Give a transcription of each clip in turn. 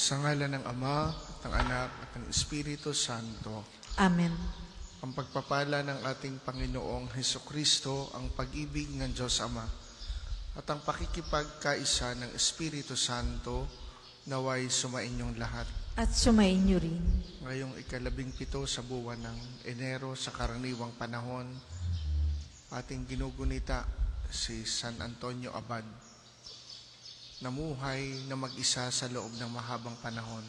Sa ngalan ng Ama, at ng Anak, at ng Espiritu Santo. Amen. Ang pagpapala ng ating Panginoong Hesukristo, ang pag-ibig ng Diyos Ama, at ang pakikipagkaisa ng Espiritu Santo, naway sumainyong lahat. At sumainyo rin. Ngayong 17 sa buwan ng Enero sa karaniwang panahon, ating ginugunita si San Antonio Abad. Namuhay na mag-isa sa loob ng mahabang panahon.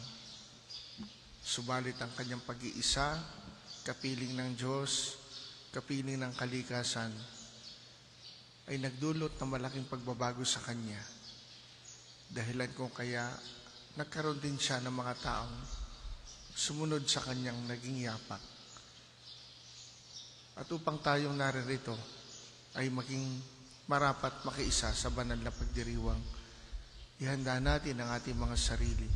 Subalit ang kanyang pag-iisa, kapiling ng Diyos, kapiling ng kalikasan, ay nagdulot ng malaking pagbabago sa kanya. Dahilan kung kaya nagkaroon din siya ng mga taong sumunod sa kanyang naging yapak. At upang tayong naririto ay maging marapat makiisa sa banal na pagdiriwang, ihanda natin ang ating mga sarili.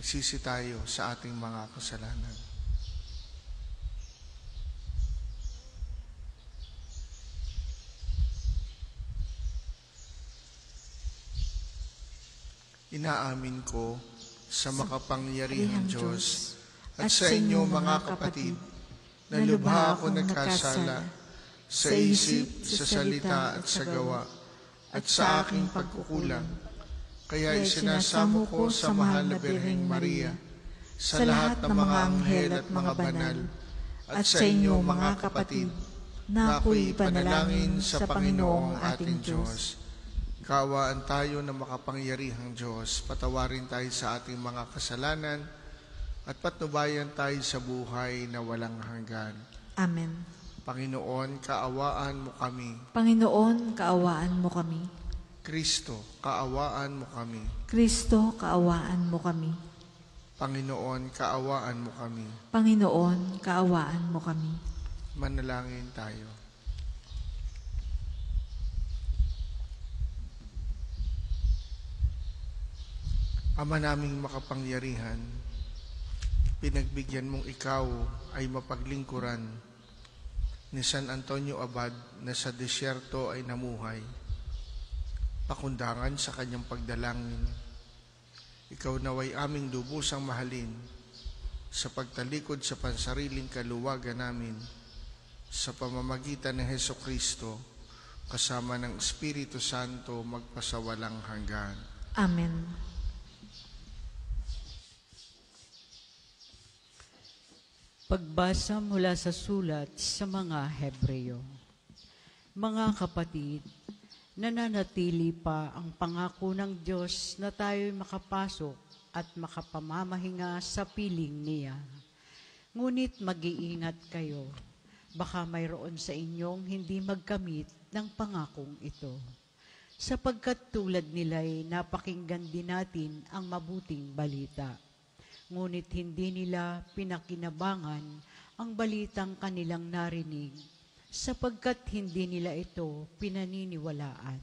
Magsisi tayo sa ating mga kasalanan. Inaamin ko sa makapangyarihang Diyos at sa inyo mga kapatid na lubha ako nagkasala sa isip, sa salita at sa gawa at sa aking pagkukulang. Kaya isinasamo ko sa mahal na Birheng Maria, sa lahat ng mga anghel at mga banal, at sa inyo mga kapatid, na ako'y ipanalangin sa Panginoong ating Diyos. Kaawaan tayo ng makapangyarihang Diyos, patawarin tayo sa ating mga kasalanan, at patnubayan tayo sa buhay na walang hanggan. Amen. Panginoon, kaawaan mo kami. Panginoon, kaawaan mo kami. Kristo, kaawaan mo kami. Kristo, kaawaan mo kami. Panginoon, kaawaan mo kami. Panginoon, kaawaan mo kami. Manalangin tayo. Ama naming makapangyarihan, pinagbigyan mong ikaw ay mapaglingkuran ni San Antonio Abad na sa disyerto ay namuhay. Pakundangan sa kanyang pagdalangin, ikaw naway aming lubusang mahalin sa pagtalikod sa pansariling kaluwagan namin sa pamamagitan ng Hesukristo kasama ng Espiritu Santo magpasawalang hanggan. Amen. Pagbasa mula sa sulat sa mga Hebreo. Mga kapatid, nananatili pa ang pangako ng Diyos na tayo'y makapasok at makapamamahinga sa piling niya. Ngunit mag-iingat kayo, baka mayroon sa inyong hindi magkamit ng pangakong ito. Sapagkat tulad nila'y napakinggan din natin ang mabuting balita. Ngunit hindi nila pinakinabangan ang balitang kanilang narinig, sapagkat hindi nila ito pinaniniwalaan.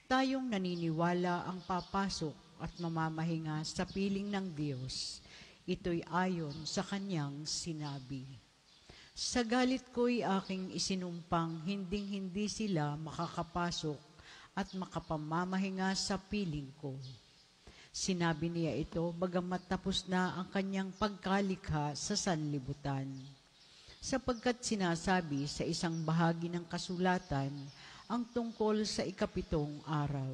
Tayong naniniwala ang papasok at mamamahinga sa piling ng Diyos, ito'y ayon sa kanyang sinabi. Sa galit ko'y aking isinumpang hinding-hindi sila makakapasok at makapamamahinga sa piling ko. Sinabi niya ito bagamat tapos na ang kanyang pagkalikha sa sanlibutan. Sapagkat sinasabi sa isang bahagi ng kasulatan ang tungkol sa 7 araw.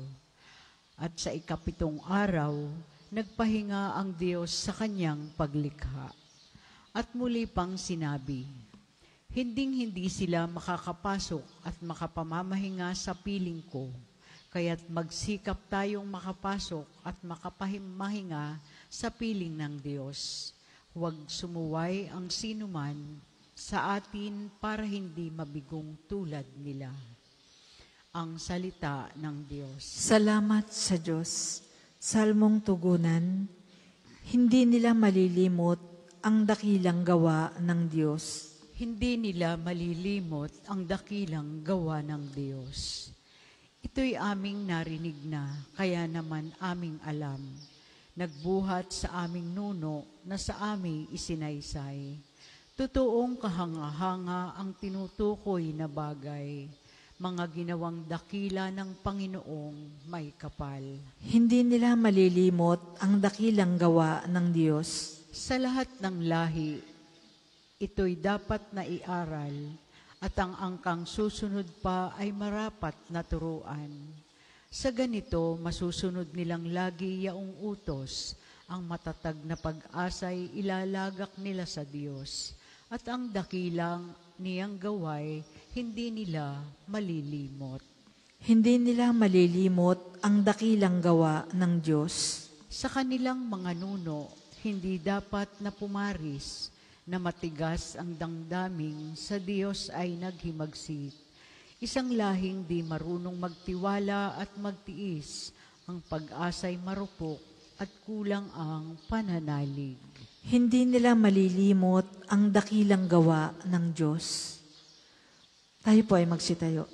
At sa 7 araw, nagpahinga ang Diyos sa kanyang paglikha. At muli pang sinabi, hinding-hindi sila makakapasok at makapamamahinga sa piling ko. Kaya't magsikap tayong makapasok at makapamahinga sa piling ng Diyos. Huwag sumuway ang sinuman sa atin para hindi mabigong tulad nila. Ang salita ng Diyos. Salamat sa Diyos. Salmong tugunan, hindi nila malilimot ang dakilang gawa ng Diyos. Hindi nila malilimot ang dakilang gawa ng Diyos. Ito'y aming narinig na, kaya naman aming alam. Nagbuhat sa aming nuno na sa aming isinaysay. Totoong kahanga-hanga ang tinutukoy na bagay. mga ginawang dakila ng Panginoong may kapal. Hindi nila malilimot ang dakilang gawa ng Diyos. Sa lahat ng lahi, ito'y dapat na iaral at ang angkang susunod pa ay marapat na turuan. Sa ganito, masusunod nilang lagi yaong utos, ang matatag na pag-asa'y ilalagak nila sa Diyos, at ang dakilang niyang gaway, hindi nila malilimot. Hindi nila malilimot ang dakilang gawa ng Diyos. Sa kanilang mga nuno, hindi dapat na pumaris, na matigas ang damdaming sa Diyos ay naghimagsik. Isang lahing di marunong magtiwala at magtiis, ang pag-asa'y marupok at kulang ang pananalig. Hindi nila malilimot ang dakilang gawa ng Diyos. Tayo po ay magsitayo.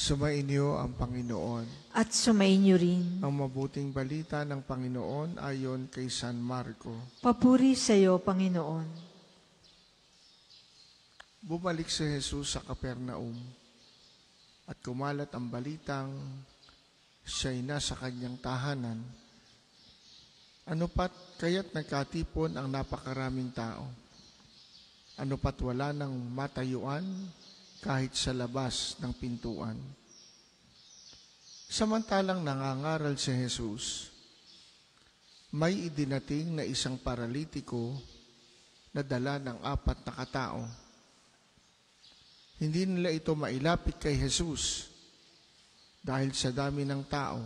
Sumainyo ang Panginoon. At sumainyo rin. Ang mabuting balita ng Panginoon ayon kay San Marco. Papuri sa iyo, Panginoon. Bumalik si Jesus sa Capernaum at kumalat ang balitang siya'y nasa kanyang tahanan. Ano pat kaya't nagkatipon ang napakaraming tao? Ano pat wala nang matayuan kahit sa labas ng pintuan? Samantalang nangangaral si Jesus, may idinating na isang paralitiko na dala ng 4 na katao. Hindi nila ito mailapit kay Jesus dahil sa dami ng tao.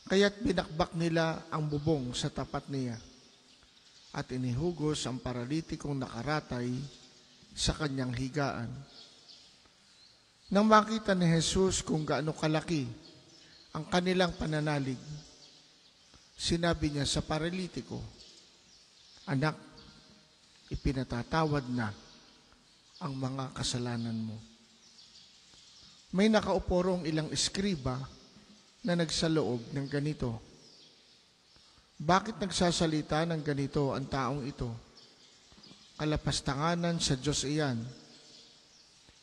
Kaya't binakbak nila ang bubong sa tapat niya at inihugos ang paralitikong nakaratay sa kanyang higaan. Nang makita ni Jesus kung gaano kalaki ang kanilang pananalig, sinabi niya sa paralitiko, "Anak, ipinatatawad na ang mga kasalanan mo." May nakaupo rong ilang eskriba na nagsaloob ng ganito. Bakit nagsasalita ng ganito ang taong ito? Kalapastanganan sa Diyos iyan.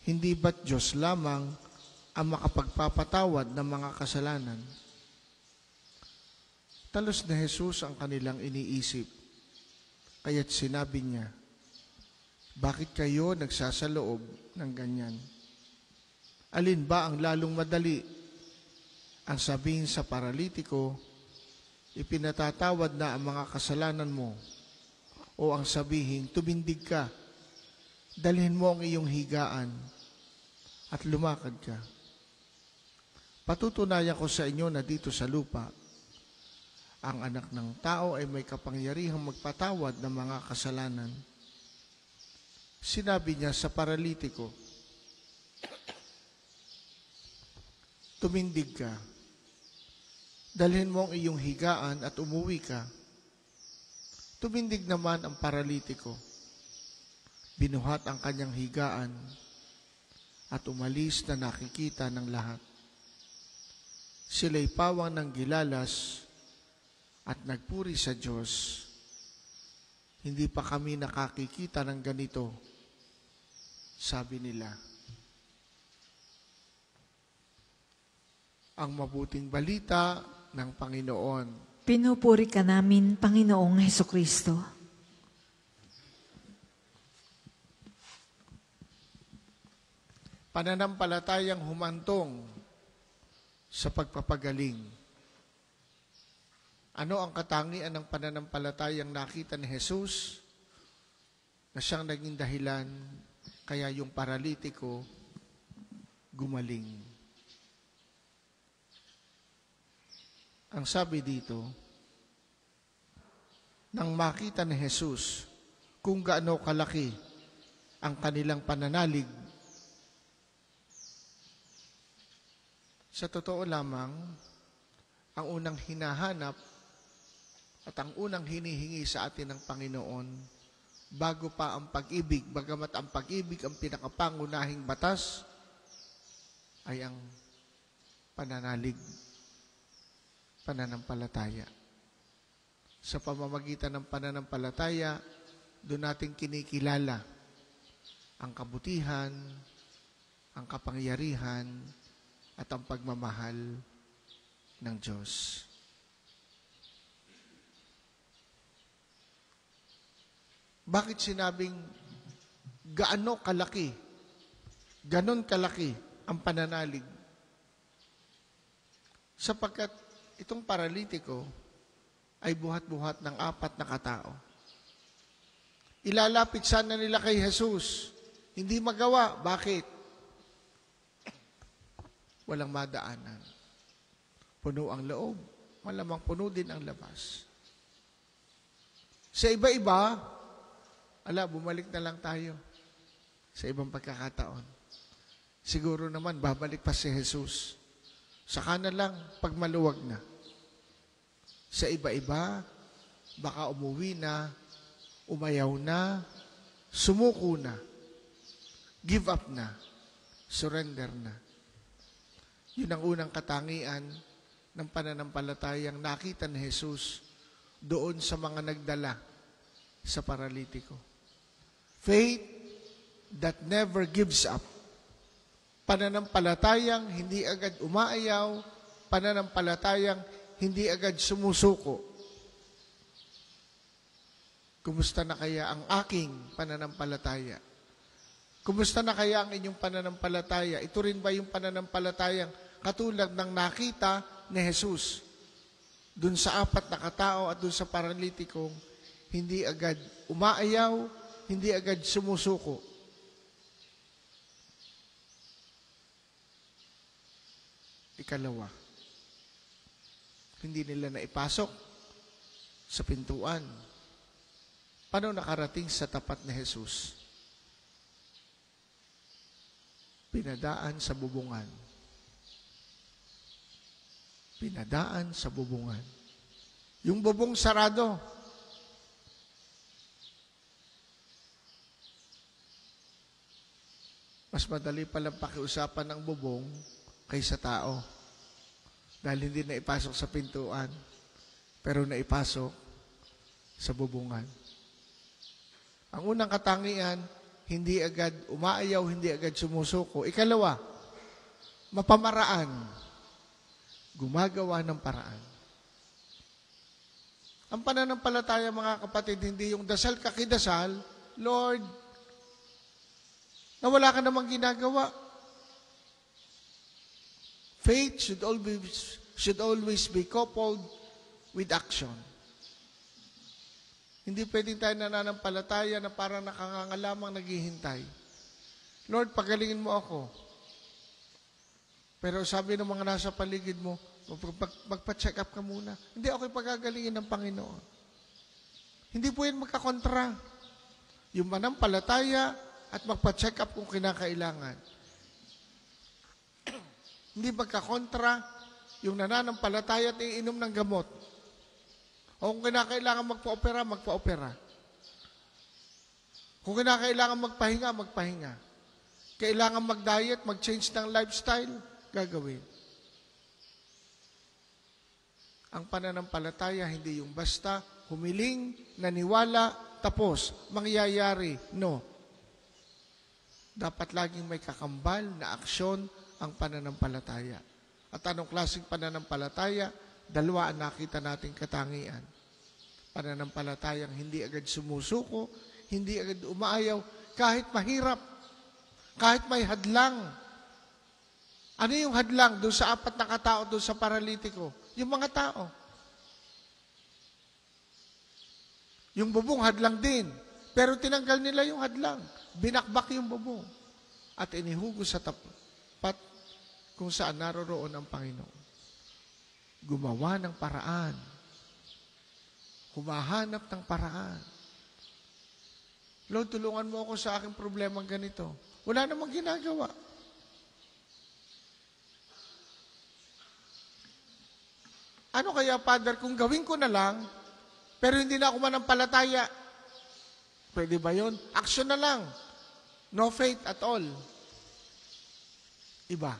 Hindi ba't Diyos lamang ang makapagpapatawad ng mga kasalanan? Talos na Jesus ang kanilang iniisip. Kaya't sinabi niya, bakit kayo nagsasaloob ng ganyan? Alin ba ang lalong madali? Ang sabihin sa paralitiko, ipinatatawad na ang mga kasalanan mo, o ang sabihin, tumindig ka, dalhin mo ang iyong higaan, at lumakad ka. Patutunayan ko sa inyo na dito sa lupa, ang anak ng tao ay may kapangyarihang magpatawad ng mga kasalanan. Sinabi niya sa paralitiko, tumindig ka, dalhin mo ang iyong higaan at umuwi ka. Tumindig naman ang paralitiko. Binuhat ang kanyang higaan at umalis na nakikita ng lahat. Sila'y pawang ng gilalas at nagpuri sa Diyos. Hindi pa kami nakakikita ng ganito, sabi nila. Ang mabuting balita ng Panginoon. Pinupuri ka namin, Panginoong Hesukristo. pananampalatayang humantong sa pagpapagaling. Ano ang katangian ng pananampalatayang nakita ni Jesus na siyang naging dahilan kaya yung paralitiko gumaling? Ang sabi dito, nang makita ni Jesus kung gaano kalaki ang kanilang pananalig, sa totoo lamang, ang unang hinahanap at ang unang hinihingi sa atin ng Panginoon, bago pa ang pag-ibig, bagamat ang pag-ibig ang pinakapangunahing batas, ay ang pananalig, pananampalataya. Sa pamamagitan ng pananampalataya, doon natin kinikilala ang kabutihan, ang kapangyarihan, at ang pagmamahal ng Diyos. Bakit sinabing gaano kalaki, ganon kalaki ang pananalig? Sapagkat itong paralitiko ay buhat-buhat ng 4 na katao. Ilalapit sana nila kay Jesus. Hindi magawa. Bakit? Walang madaanan. Puno ang loob. Malamang puno din ang labas. Sa iba-iba, bumalik na lang tayo sa ibang pagkakataon. Siguro naman, babalik pa si Jesus. Saka na lang, pag maluwag na. Sa iba-iba, baka umuwi na, umayaw na, sumuko na, give up na, surrender na. Yun ang unang katangian ng pananampalatayang nakita ni Jesus doon sa mga nagdala sa paralitiko. Faith that never gives up. Pananampalatayang hindi agad umaayaw, pananampalatayang hindi agad sumusuko. Kumusta na kaya ang aking pananampalataya? Kumusta na kaya ang inyong pananampalataya? Ito rin ba yung pananampalatayang katulad ng nakita ni Jesus dun sa 4 na katao at dun sa paralitikong hindi agad umaayaw, hindi agad sumusuko? Ikalawa, hindi nila naipasok sa pintuan. Paano nakarating sa tapat ni Jesus? Pinadaan sa bubungan. Pinadaan sa bubungan. Yung bubong sarado. Mas madali palang pakiusapan ng bubong kaysa tao. Dahil hindi na ipasok sa pintuan, pero naipasok sa bubungan. Ang unang katangian, hindi agad umaayaw, hindi agad sumusuko. Ikalawa, mapamaraan. Gumagawa ng paraan. Ang pananampalataya, mga kapatid, hindi yung dasal kakidasal, Lord, na wala ka namang ginagawa. Faith should always be coupled with action. Hindi pwedeng tayo nananampalataya na parang nakangangalamang naghihintay. Lord, pagalingin mo ako. Pero sabi ng mga nasa paligid mo, magpa-check up ka muna. Hindi, ako'y pagagalingin ng Panginoon. Hindi po yan magkakontra. Yung manampalataya at magpa-check up kung kinakailangan. Hindi magkakontra yung nananampalataya at iinom ng gamot. O kung kinakailangan magpa-opera, magpa-opera. Kung kinakailangan magpahinga, magpahinga. Kailangan mag-diet, mag-change ng lifestyle, gagawin. Ang pananampalataya, hindi yung basta humiling, naniwala, tapos, mangyayari. No. Dapat laging may kakambal na aksyon ang pananampalataya. At anong klaseng pananampalataya? 2 ang nakita nating katangian. Pananampalatayang hindi agad sumusuko, hindi agad umaayaw, kahit mahirap, kahit may hadlang, Ano yung hadlang doon sa 4 na katao doon sa paralitiko? Yung mga tao. Yung bubong hadlang din. Pero tinanggal nila yung hadlang. Binakbak yung bubong. At inihugos sa tapat kung saan naroroon ang Panginoon. Gumawa ng paraan. Humahanap ng paraan. Lord, tulungan mo ako sa aking problemang ganito. Wala namang ginagawa. Ano kaya, Father, kung gawin ko na lang, pero hindi na ako manampalataya? Pwede ba yun? Action na lang. No faith at all. Iba.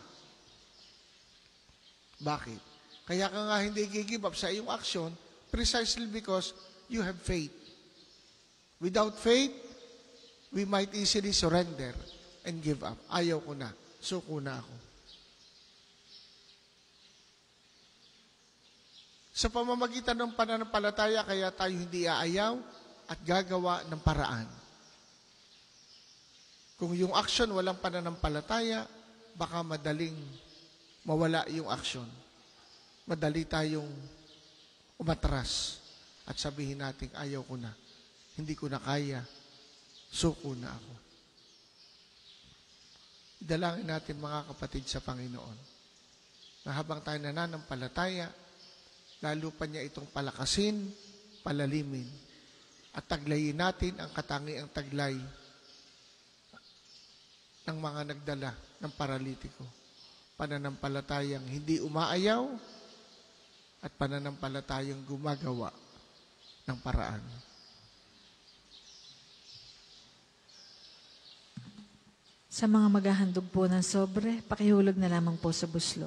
Bakit? Kaya ka nga hindi give up sa iyong action precisely because you have faith. Without faith, we might easily surrender and give up. Ayaw ko na. Suko na ako. Sa pamamagitan ng pananampalataya, kaya tayo hindi aayaw at gagawa ng paraan. Kung yung action walang pananampalataya, baka madaling mawala yung action. Madali tayong umatras at sabihin natin, ayaw ko na. Hindi ko na kaya. Suko na ako. Idalangin natin mga kapatid sa Panginoon na habang tayo nananampalataya, lalo pa niya itong palakasin, palalimin, at taglayin natin ang katangiang taglay ng mga nagdala ng paralitiko. Pananampalatayang hindi umaayaw at pananampalatayang gumagawa ng paraan. Sa mga maghahandog po ng sobre, pakihulog na lamang po sa buslo.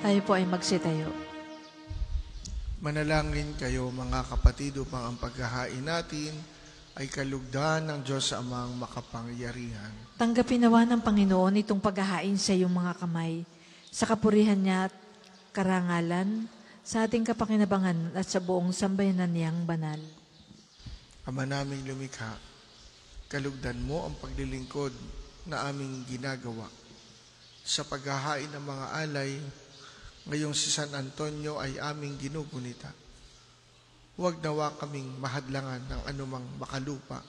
Tayo po ay magsitayo. Manalangin kayo mga kapatid upang ang paghahain natin ay kalugdan ng Diyos Amang makapangyarihan. Tanggapin nawa ng Panginoon itong paghahain sa iyong mga kamay, sa kapurihan niya at karangalan, sa ating kapakinabangan at sa buong sambayanan niyang banal. Ama naming lumikha, kalugdan mo ang paglilingkod na aming ginagawa. Sa paghahain ng mga alay, ngayong si San Antonio ay aming ginugunita. Huwag nawa kaming mahadlangan ng anumang makalupa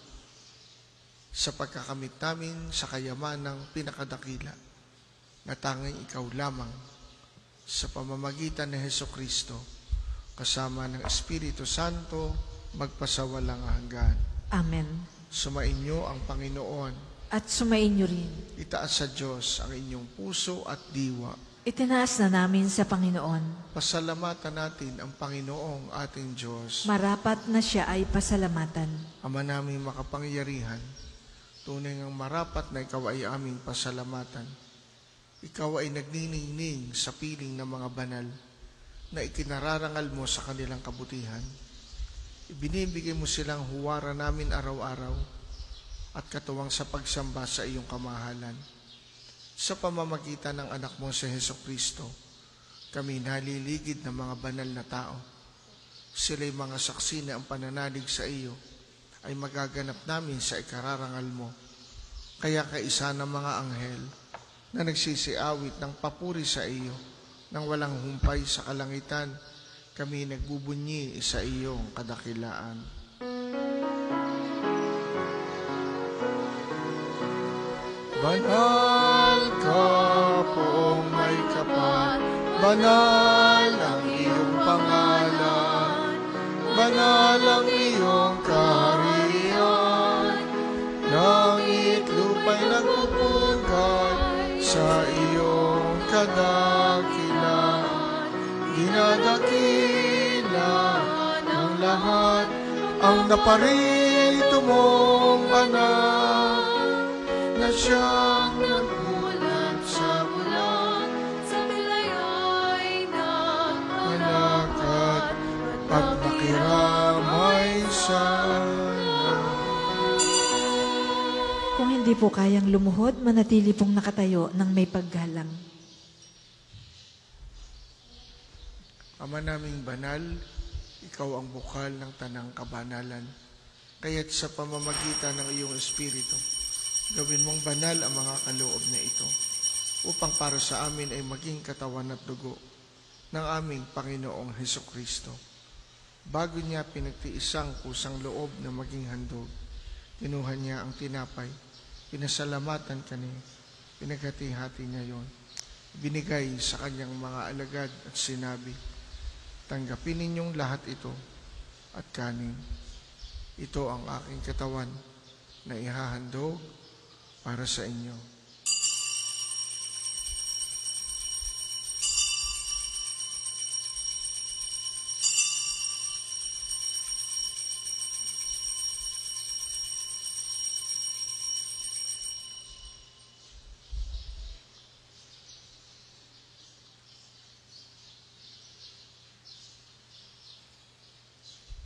sa pagkakamit namin sa kayamanang pinakadakila na tanging ikaw lamang sa pamamagitan ni Hesukristo kasama ng Espiritu Santo magpasawalang hanggan. Amen. Sumainyo ang Panginoon. At sumainyo rin. Itaas sa Diyos ang inyong puso at diwa. Itinaas na namin sa Panginoon. Pasalamatan natin ang Panginoong ating Diyos. Marapat na siya ay pasalamatan. Ama naming makapangyarihan, tunay ngang marapat na ikaw ay aming pasalamatan. Ikaw ay nagniningning sa piling ng mga banal na ikinararangal mo sa kanilang kabutihan. Ibinibigay mo silang huwara namin araw-araw at katuwang sa pagsamba sa iyong kamahalan. Sa pamamagitan ng anak mo si Hesukristo, kami naliligid ng mga banal na tao. Sila'y mga saksi na ang pananalig sa iyo ay magaganap namin sa ikararangal mo. Kaya kaisa ng mga anghel na nagsisiawit ng papuri sa iyo nang walang humpay sa kalangitan, kami nagbubunyi sa iyong kadakilaan. Banal ka, poong may kapal, banal ang iyong pangalan, banal ang iyong kaharian, langit lupa'y nagpupugay sa iyong kadakilaan, dinadakila ng lahat ang naparito mong anak, na siyang nagulat sa bulan, sa bilayay nagmalakad, at nakiramay sana. Kung hindi po kayang lumuhod, manatili pong nakatayo ng may paggalang. Ama naming banal, ikaw ang bukal ng tanang kabanalan, kaya't sa pamamagitan ng iyong Espiritu, gawin mong banal ang mga kaloob na ito, upang para sa amin ay maging katawan at dugo ng aming Panginoong Hesukristo. Bago niya pinagtiisang kusang loob na maging handog, kinuha niya ang tinapay, pinasalamatan kaniya, pinaghati-hati niya yon, binigay sa kanyang mga alagad at sinabi, tanggapin ninyong lahat ito at kanin. Ito ang aking katawan na ihahandog para sa inyo.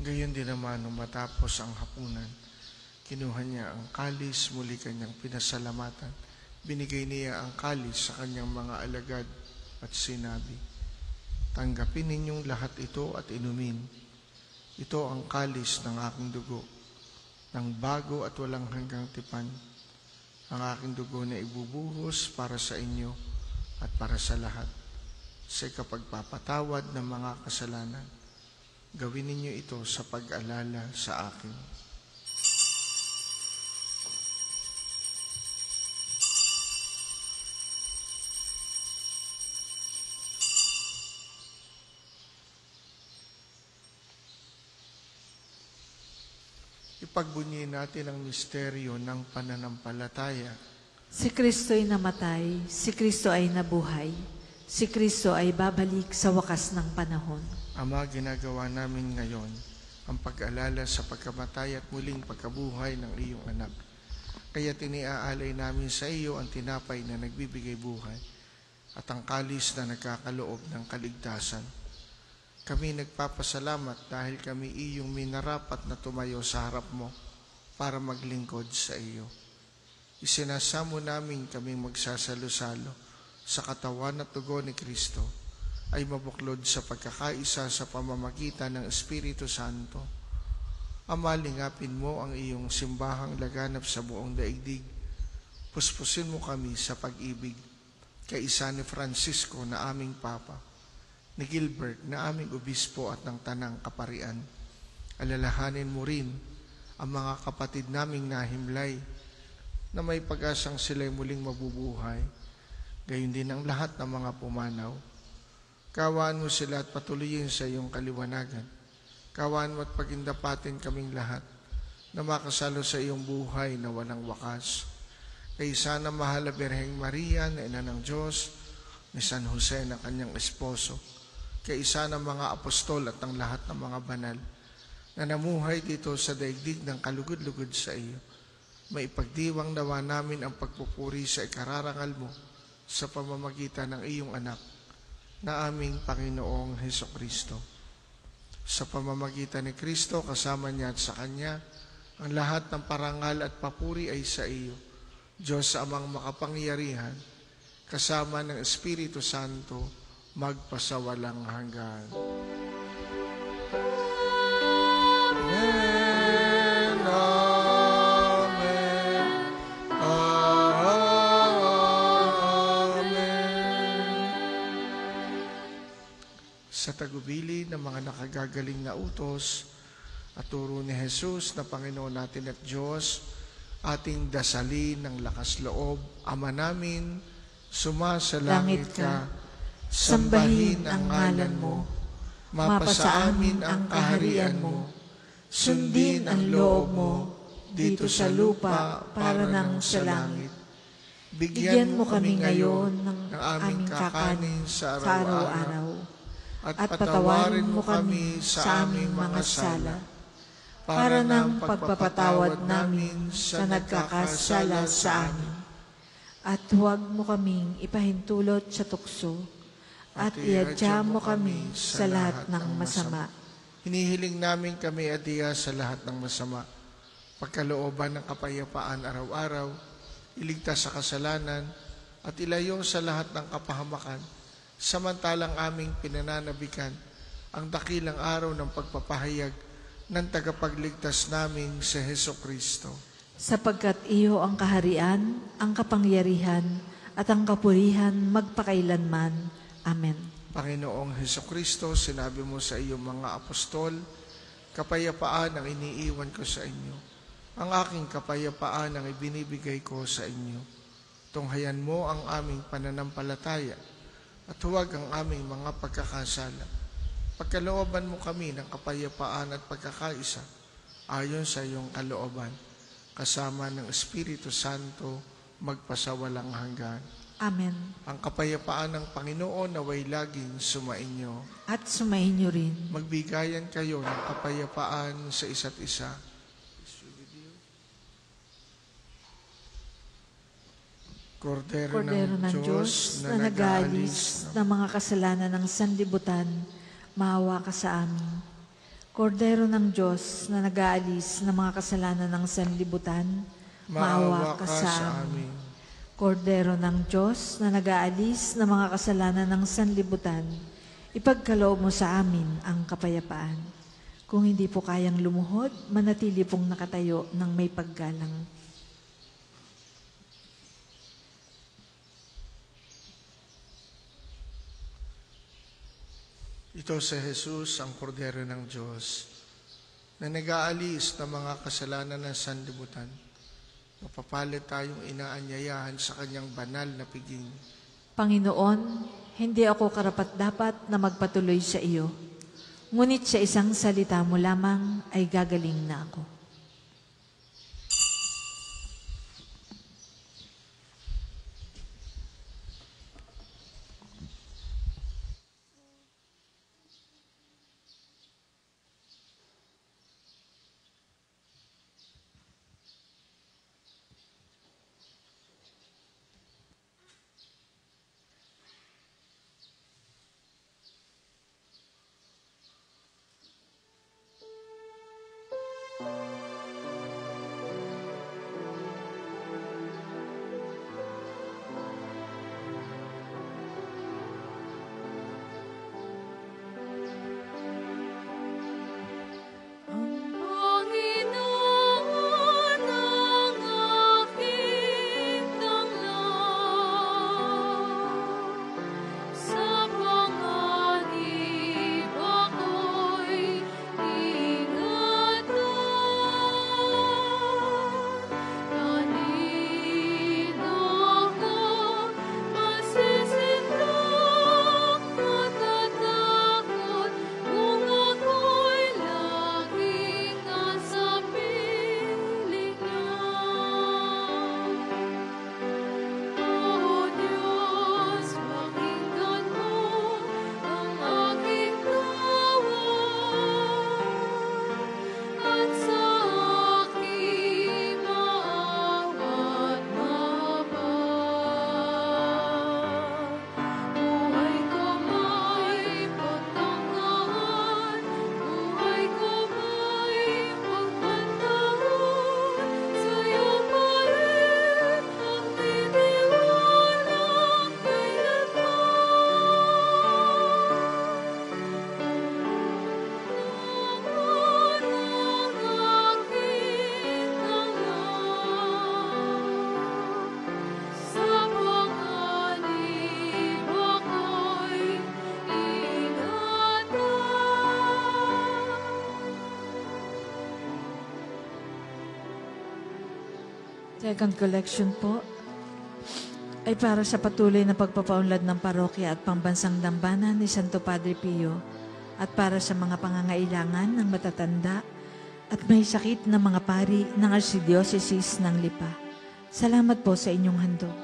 Gayon din naman nung matapos ang hapunan, kinuha niya ang kalis, muli kanyang pinasalamatan. Binigay niya ang kalis sa kanyang mga alagad at sinabi, tanggapin ninyong lahat ito at inumin. Ito ang kalis ng aking dugo, ng bago at walang hanggang tipan. Ang aking dugo na ibubuhos para sa inyo at para sa lahat, sa ikapagpapatawad ng mga kasalanan. Gawin ninyo ito sa pag-alala sa akin. Ipagbunyi natin ang misteryo ng pananampalataya. Si Kristo'y namatay, si Kristo ay nabuhay, si Kristo ay babalik sa wakas ng panahon. Ama, ginagawa namin ngayon ang pag-alala sa pagkamatay at muling pagkabuhay ng iyong anak. Kaya tiniaalay namin sa iyo ang tinapay na nagbibigay buhay at ang kalis na nagkakaloob ng kaligtasan. Kami nagpapasalamat dahil kami iyong minarapat na tumayo sa harap mo para maglingkod sa iyo. Isinasamo namin kaming magsasalo-salo sa katawan at dugo ni Kristo ay mabuklod sa pagkakaisa sa pamamagitan ng Espiritu Santo. Ama, lingapin mo ang iyong simbahang laganap sa buong daigdig. Puspusin mo kami sa pag-ibig, kaisa ni Francisco na aming Papa, ni Gilbert na aming Obispo at ng Tanang Kaparian. Alalahanin mo rin ang mga kapatid naming nahimlay na may pag-asang sila'y muling mabubuhay, gayon din ang lahat ng mga pumanaw. Kawaan mo sila at patuloyin sa iyong kaliwanagan. Kawaan mo at pagindapatin kaming lahat na makasalo sa iyong buhay na walang wakas. Kaisa na mahal na Birheng Maria na ina ng Diyos, ni San Jose na kanyang esposo, kaisa ng mga apostol at ng lahat ng mga banal na namuhay dito sa daigdig ng kalugod-lugod sa iyo. Maipagdiwang nawa namin ang pagpupuri sa ikararangal mo sa pamamagitan ng iyong anak na aming Panginoong Hesukristo. Sa pamamagitan ni Kristo, kasama niya at sa Kanya, ang lahat ng parangal at papuri ay sa iyo, Diyos amang makapangyarihan, kasama ng Espiritu Santo, magpasawalang hanggan. Amen. Amen. Sa tagubili ng mga nakagagaling na utos at turo ni Jesus na Panginoon natin at Diyos, ating dasalin ng lakas loob. Ama namin, sumasalangit ka, sambahin ang ngalan mo, mapasa amin ang kaharian mo, sundin ang loob mo, dito sa lupa para ng sa langit. Bigyan mo kami ngayon ng aming kakanin sa araw-araw, at patawarin mo kami sa aming mga sala, para ng pagpapatawad namin sa nagkakasala sa amin. At huwag mo kaming ipahintulot sa tukso, at iadya mo kami sa lahat ng masama. Hinihiling namin kami adiya sa lahat ng masama, pagkalooban ng kapayapaan araw-araw, iligtas sa kasalanan, at ilayo sa lahat ng kapahamakan, samantalang aming pinananabikan ang dakilang araw ng pagpapahayag ng tagapagligtas namin si Hesukristo. Sapagkat iyo ang kaharian, ang kapangyarihan, at ang kapurihan magpakailanman. Amen. Panginoong Hesukristo, sinabi mo sa iyong mga apostol, kapayapaan ang iniiwan ko sa inyo. Ang aking kapayapaan ang ibinibigay ko sa inyo. Tunghayan mo ang aming pananampalataya at huwag ang aming mga pagkakasala. Pagkalooban mo kami ng kapayapaan at pagkakaisa ayon sa iyong kalooban, kasama ng Espiritu Santo, magpasawalang hanggan. Amen. Ang kapayapaan ng Panginoon naway laging sumainyo. At sumainyo rin. Magbigayan kayo ng kapayapaan sa isa't isa. Kordero ng Diyos na nag-aalis ng mga kasalanan ng sanlibutan, maawa ka sa amin. Kordero ng Diyos na nag-aalis ng mga kasalanan ng sanlibutan, maawa ka sa amin. Kordero ng Diyos na nag-aalis ng mga kasalanan ng sanlibutan, ipagkaloob mo sa amin ang kapayapaan. Kung hindi po kayang lumuhod, manatili pong nakatayo ng may paggalang. Ito si Jesus, ang Kordero ng Diyos, na nag-aalis ng mga kasalanan ng sanlibutan. Mapapalit tayong inaanyayahan sa kanyang banal na piging. Panginoon, hindi ako karapat-dapat na magpatuloy sa iyo. Ngunit sa isang salita mo lamang ay gagaling na ako. Second collection po ay para sa patuloy na pagpapaunlad ng parokya at pambansang dambana ni Santo Padre Pio at para sa mga pangangailangan ng matatanda at may sakit na mga pari ng Archdiocese ng Lipa. Salamat po sa inyong handog.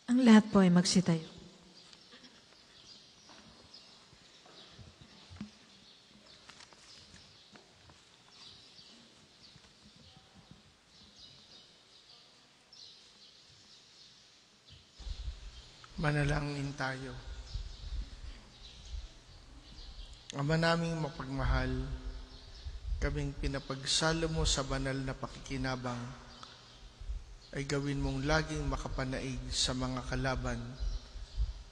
Ang lahat po ay magsitayo. Manalangin tayo. Ama naming mapagmahal, kaming pinapagsalo mo sa banal na pakikinabang, ay gawin mong laging makapanaig sa mga kalaban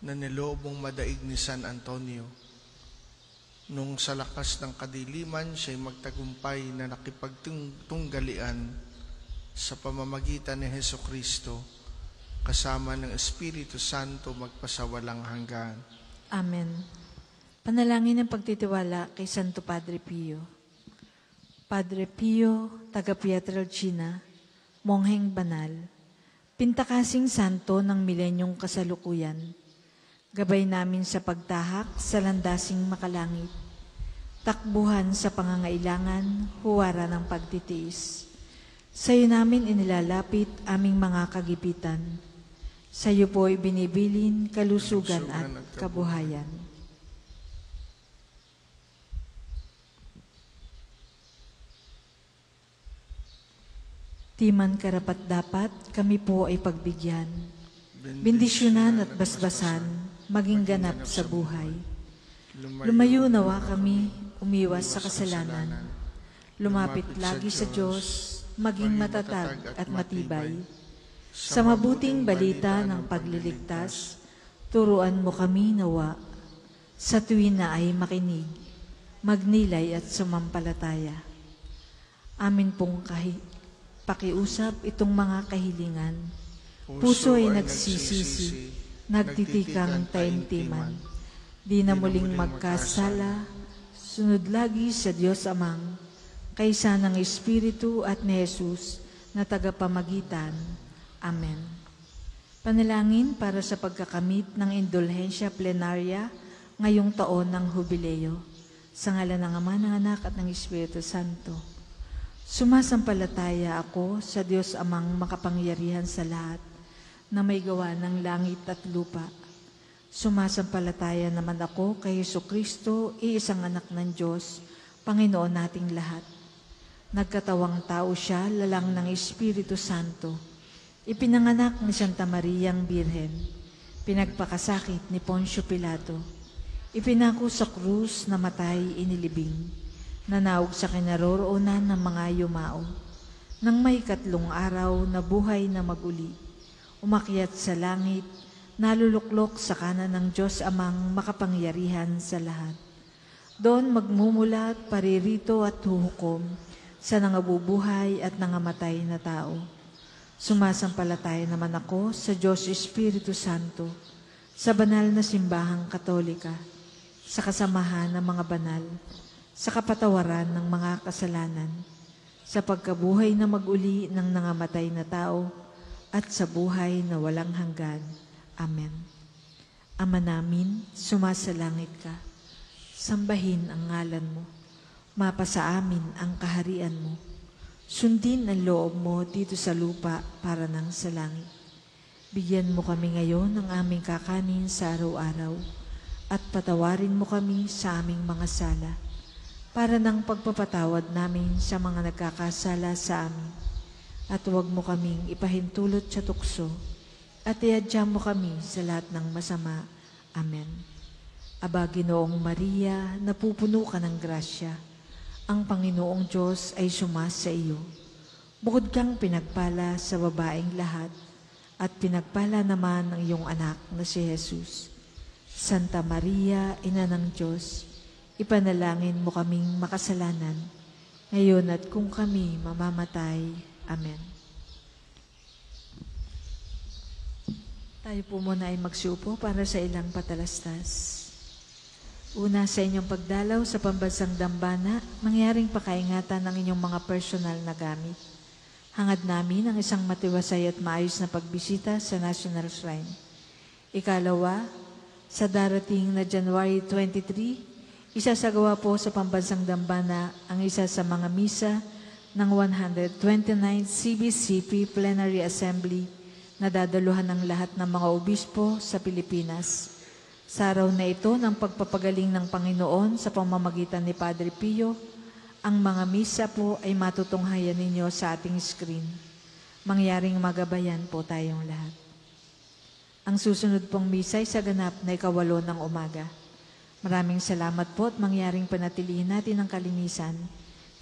na niloob mong madaig ni San Antonio. Nung sa lakas ng kadiliman, siya'y magtagumpay na nakipagtunggalian sa pamamagitan ni Hesukristo, kasama ng Espiritu Santo magpasawalang hanggan. Amen. Panalangin ng pagtitiwala kay Santo Padre Pio. Padre Pio, taga Pietrelcina, Mongheng Banal, pintakasing santo ng milenyong kasalukuyan, gabay namin sa pagtahak sa landasing makalangit, takbuhan sa pangangailangan, huwara ng pagtitiis. Sa iyo namin inilalapit aming mga kagipitan. Sa iyo po binibilin kalusugan at kabuhayan. Di man karapat-dapat, kami po ay pagbigyan. Bendisyonan at basbasan, maging ganap sa buhay. Lumayo nawa kami, umiwas sa kasalanan. Lumapit lagi sa Diyos, maging matatag at matibay. Sa mabuting balita ng pagliligtas, turuan mo kami nawa. Sa tuwin na ay makinig, magnilay at sumampalataya. Amin pong pakiusap itong mga kahilingan. Puso ay nagsisisi, nagtitikang taimtiman. Di na muling magkasala, sunod lagi sa Diyos Amang, kaysa ng Espiritu at ni Jesus na tagapamagitan. Amen. Panalangin para sa pagkakamit ng indulhensya plenarya ngayong taon ng Hubileo. Sa ngalan ng Ama, ng Anak at ng Espiritu Santo. Sumasampalataya ako sa Diyos Amang makapangyarihan sa lahat, na may gawa ng langit at lupa. Sumasampalataya naman ako kay Jesucristo, iisang anak ng Diyos, Panginoon nating lahat. Nagkatawang tao siya, lalang ng Espiritu Santo. Ipinanganak ni Santa Mariang Birhen. Pinagpakasakit ni Poncio Pilato. Ipinako sa krus, namatay, inilibing. Nanaog sa kinaroroonan ng mga yumao. Nang may 3 araw na buhay na maguli, umakyat sa langit, naluluklok sa kanan ng Diyos Amang makapangyarihan sa lahat. Doon magmumula at paririto at huhukom sa nangabubuhay at nangamatay na tao. Sumasampalataya naman ako sa Diyos Espiritu Santo, sa banal na simbahang Katolika, sa kasamahan ng mga banal, sa kapatawaran ng mga kasalanan, sa pagkabuhay na mag-uli ng nangamatay na tao, at sa buhay na walang hanggan. Amen. Ama namin, sumasalangit ka. Sambahin ang ngalan mo. Mapasa amin ang kaharian mo. Sundin ang loob mo dito sa lupa para nang sa langit. Bigyan mo kami ngayon ng aming kakanin sa araw-araw at patawarin mo kami sa aming mga sala para ng pagpapatawad namin sa mga nagkakasala sa amin. At huwag mo kaming ipahintulot sa tukso at iadya mo kami sa lahat ng masama. Amen. Aba, Ginoong Maria, napupuno ka ng grasya. Ang Panginoong Diyos ay sumasa iyo. Bukod kang pinagpala sa babaeng lahat, at pinagpala naman ang iyong anak na si Jesus. Santa Maria, Ina ng Diyos, ipanalangin mo kaming makasalanan, ngayon at kung kami mamamatay. Amen. Tayo po muna ay magsiupo para sa ilang patalastas. Una, sa inyong pagdalaw sa pambansang dambana, mangyaring pakaingatan ng inyong mga personal na gamit. Hangad namin ang isang matiwasay at maayos na pagbisita sa National Shrine. Ikalawa, sa darating na January 23, isasagawa po sa pambansang dambana ang isa sa mga misa ng 129th CBCP Plenary Assembly na dadaluhan ng lahat ng mga obispo sa Pilipinas. Sa araw na ito ng pagpapagaling ng Panginoon sa pamamagitan ni Padre Pio, ang mga misa po ay matutunghayan ninyo sa ating screen. Mangyaring magabayan po tayong lahat. Ang susunod pong misa ay sa ganap na 8 ng umaga. Maraming salamat po at mangyaring panatilihin natin ang kalinisan,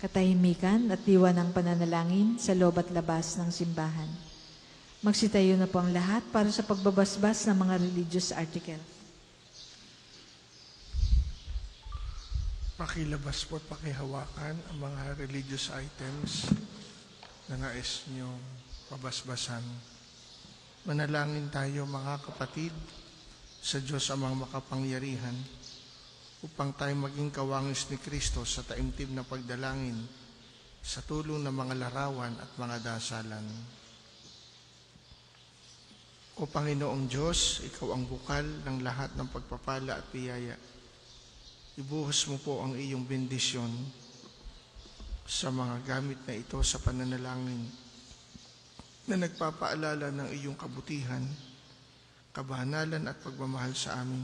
katahimikan at diwa ng pananalangin sa loob at labas ng simbahan. Magsitayo na po ang lahat para sa pagbabasbas ng mga religious article. Pakilabas po at pakihawakan ang mga religious items na nais niyong pabasbasan. Manalangin tayo mga kapatid sa Diyos amang makapangyarihan upang tayo maging kawangis ni Kristo sa taimtim na pagdalangin sa tulong ng mga larawan at mga dasalan. O Panginoong Diyos, Ikaw ang bukal ng lahat ng pagpapala at biyaya. Ibuhos mo po ang iyong bendisyon sa mga gamit na ito sa pananalangin na nagpapaalala ng iyong kabutihan, kabanalan at pagmamahal sa amin,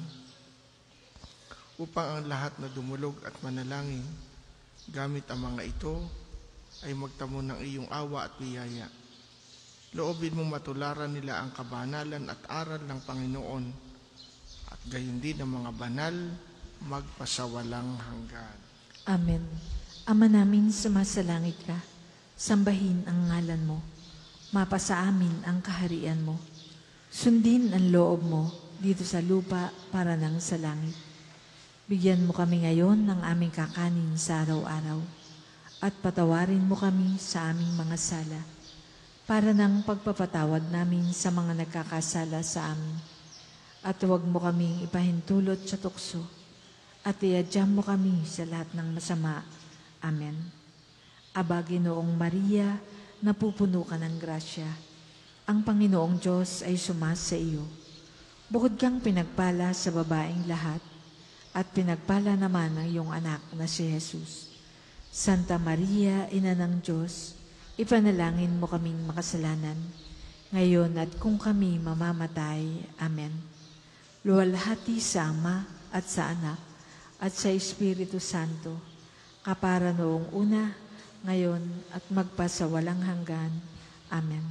upang ang lahat na dumulog at manalangin gamit ang mga ito ay magtamo ng iyong awa at biyaya. Loobin mong matularan nila ang kabanalan at aral ng Panginoon at gayon din ang mga banal magpasawalang hanggan. Amen. Ama namin, sumasalangit ka. Sambahin ang ngalan mo. Mapasa amin ang kaharian mo. Sundin ang loob mo dito sa lupa para nang sa langit. Bigyan mo kami ngayon ng aming kakanin sa araw-araw at patawarin mo kami sa aming mga sala para ng pagpapatawad namin sa mga nagkakasala sa amin. At huwag mo kaming ipahintulot sa tukso at iadya mo kami sa lahat ng masama. Amen. Aba, Ginoong Maria, napupuno ka ng grasya. Ang Panginoong Diyos ay sumasa iyo. Bukod kang pinagpala sa babaeng lahat, at pinagpala naman ang iyong anak na si Jesus. Santa Maria, Ina ng Diyos, ipanalangin mo kaming makasalanan, ngayon at kung kami mamamatay. Amen. Luwalhati sa Ama at sa Anak at sa Espiritu Santo, kapara noong una, ngayon at magpasawalang hanggan. Amen.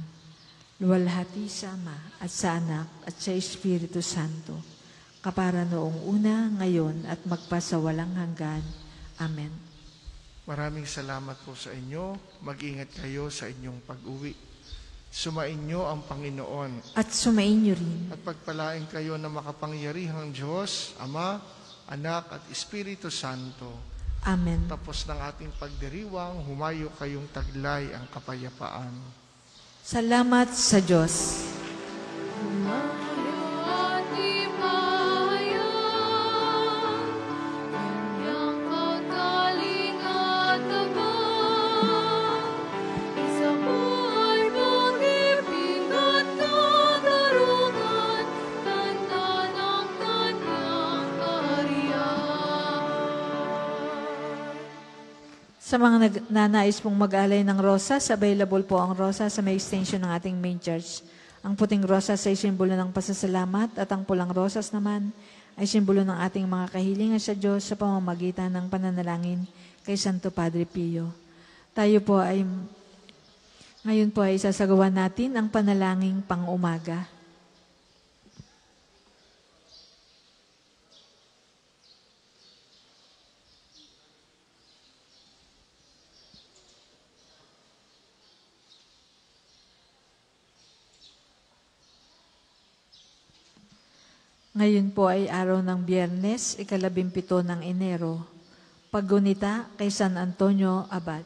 Luwalhati sa Ama at sa Anak at sa Espiritu Santo, kapara noong una, ngayon at magpasawalang hanggan. Amen. Maraming salamat po sa inyo. Mag-ingat kayo sa inyong pag-uwi. Sumainyo ang Panginoon. At sumainyo rin. At pagpalain kayo ng makapangyarihang Diyos, Ama, Anak at Espiritu Santo. Amen. Tapos ng ating pagdiriwang, humayo kayong taglay ang kapayapaan. Salamat sa Diyos. Kanyang kagalingan Sa mga nanais pong mag-alay ng rosas, available po ang rosas sa may extension ng ating main church. Ang puting rosas ay simbolo ng pasasalamat at ang pulang rosas naman ay simbolo ng ating mga kahilingan sa Diyos sa pamamagitan ng pananalangin kay Santo Padre Pio. Ngayon po ay sasagawa natin ang panalangin pang-umaga. Ngayon po ay araw ng Biyernes, 17 ng Enero. Paggunita kay San Antonio Abad.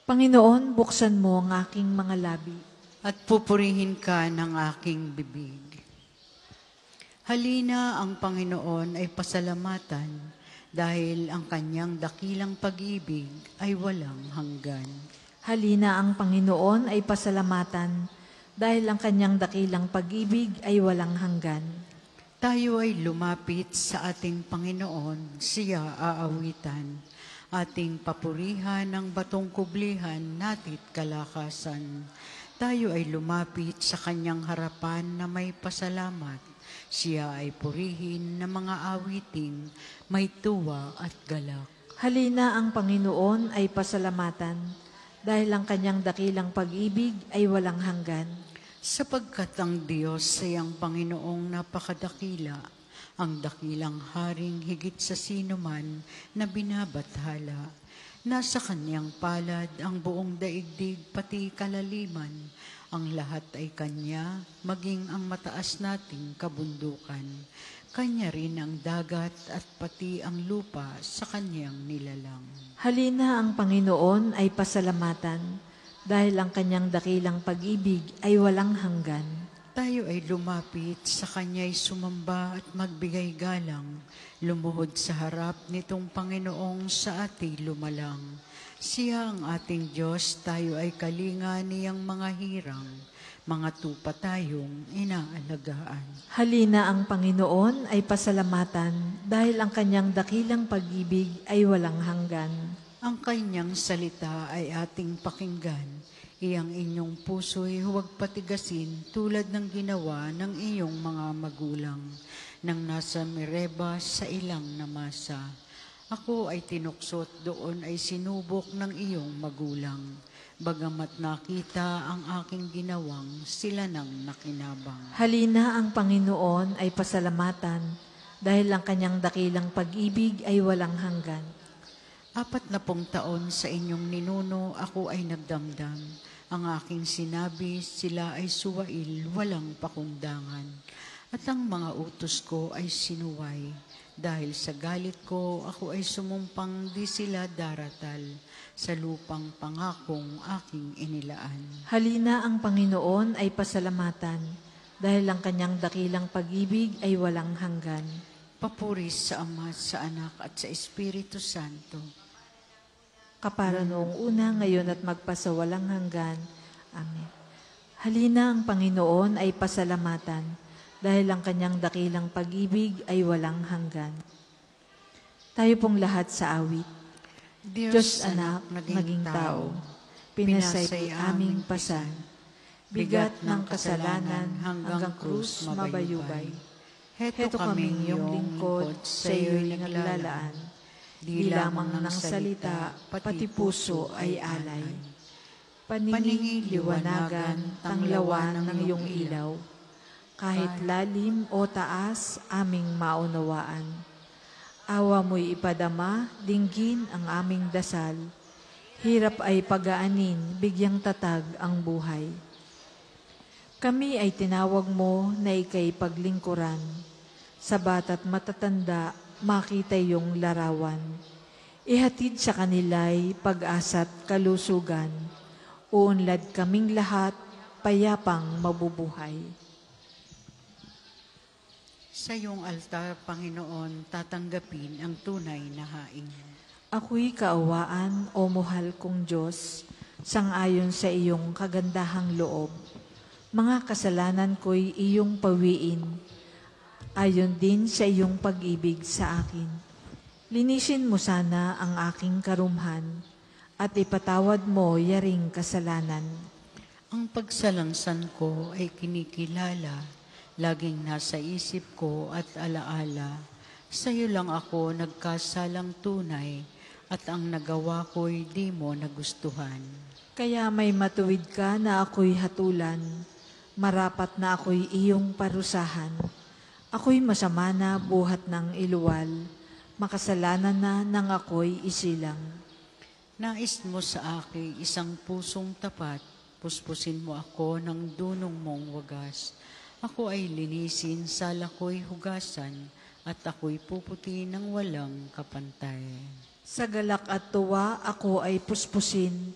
Panginoon, buksan mo ang aking mga labi. At pupurihin ka ng aking bibig. Halina ang Panginoon ay pasalamatan dahil ang kanyang dakilang pag-ibig ay walang hanggan. Halina ang Panginoon ay pasalamatan dahil ang kanyang dakilang pag-ibig ay walang hanggan. Tayo ay lumapit sa ating Panginoon, siya aawitan. Ating papurihan ng batong kublihan, natit kalakasan. Tayo ay lumapit sa kanyang harapan na may pasalamat. Siya ay purihin ng mga awiting may tuwa at galak. Halina ang Panginoon ay pasalamatan dahil ang kanyang dakilang pag-ibig ay walang hanggan. Sapagkat ang Diyos ay ang Panginoong napakadakila, ang dakilang haring higit sa sino man na binabathala. Nasa kanyang palad ang buong daigdig pati kalaliman, ang lahat ay kanya, maging ang mataas nating kabundukan. Kanya rin ang dagat at pati ang lupa sa kanyang nilalang. Halina ang Panginoon ay pasalamatan dahil ang kanyang dakilang pag-ibig ay walang hanggan. Tayo ay lumapit sa kanya'y sumamba at magbigay galang, lumuhod sa harap nitong Panginoong sa ating lumalang. Siya ang ating Diyos, tayo ay kalinga niyang mga hirang, mga tupa tayong inaalagaan. Halina ang Panginoon ay pasalamatan dahil ang kanyang dakilang pag-ibig ay walang hanggan. Ang kanyang salita ay ating pakinggan. Iyang inyong puso'y huwag patigasin tulad ng ginawa ng iyong mga magulang. Nang nasa Mereba sa ilang namasa. Ako ay tinuksot, doon ay sinubok ng iyong magulang. Bagamat nakita ang aking ginawang, sila nang nakinabang. Halina ang Panginoon ay pasalamatan dahil ang kanyang dakilang pag-ibig ay walang hanggan. 40 taon sa inyong ninuno, ako ay nagdamdam. Ang aking sinabi, sila ay suwail, walang pakundangan. At ang mga utos ko ay sinuway. Dahil sa galit ko, ako ay sumumpang di sila daratal sa lupang pangakong aking inilaan. Halina ang Panginoon ay pasalamatan dahil ang kanyang dakilang pag-ibig ay walang hanggan. Papuri sa Ama, sa Anak at sa Espiritu Santo. Kapara noong una, ngayon at magpasawalang hanggan. Amen. Halina ang Panginoon ay pasalamatan dahil ang kanyang dakilang pag-ibig ay walang hanggan. Tayo pong lahat sa awit. Diyos anak, naging tao, pinasay aming pasan, bigat ng kasalanan hanggang krus mabayubay. Heto kaming iyong lingkod, sa iyo'y naglalaan. Di lamang ng salita, pati puso ay alay. Paningin, liwanagan, tanglawan ng iyong ilaw. Kahit lalim o taas, aming maunawaan. Awa mo'y ipadama, dinggin ang aming dasal. Hirap ay pagaanin, bigyang tatag ang buhay. Kami ay tinawag mo na ika'y paglingkuran. Sa bata't matatanda, makita iyong larawan. Ihatid sa kanila'y pag-asa't kalusugan. Uunlad kaming lahat, payapang mabubuhay. Sa iyong altar, Panginoon, tatanggapin ang tunay na haing. Ako'y kaawaan, o mahal kong Diyos, sangayon sa iyong kagandahang loob. Mga kasalanan ko'y iyong pawiin, ayon din sa iyong pag-ibig sa akin. Linisin mo sana ang aking karumhan at ipatawad mo yaring kasalanan. Ang pagsalangsan ko ay kinikilala, laging nasa isip ko at alaala. Sa iyo lang ako nagkasalang tunay, at ang nagawa ko'y di mo nagustuhan. Kaya may matuwid ka na ako'y hatulan, marapat na ako'y iyong parusahan. Ako'y masama na buhat ng iluwal, makasalanan na nang ako'y isilang. Nais mo sa akin isang pusong tapat, puspusin mo ako ng dunong mong wagas. Ako ay linisin, sala ko'y hugasan, at ako'y puputi ng walang kapantay. Sa galak at tuwa ako ay puspusin,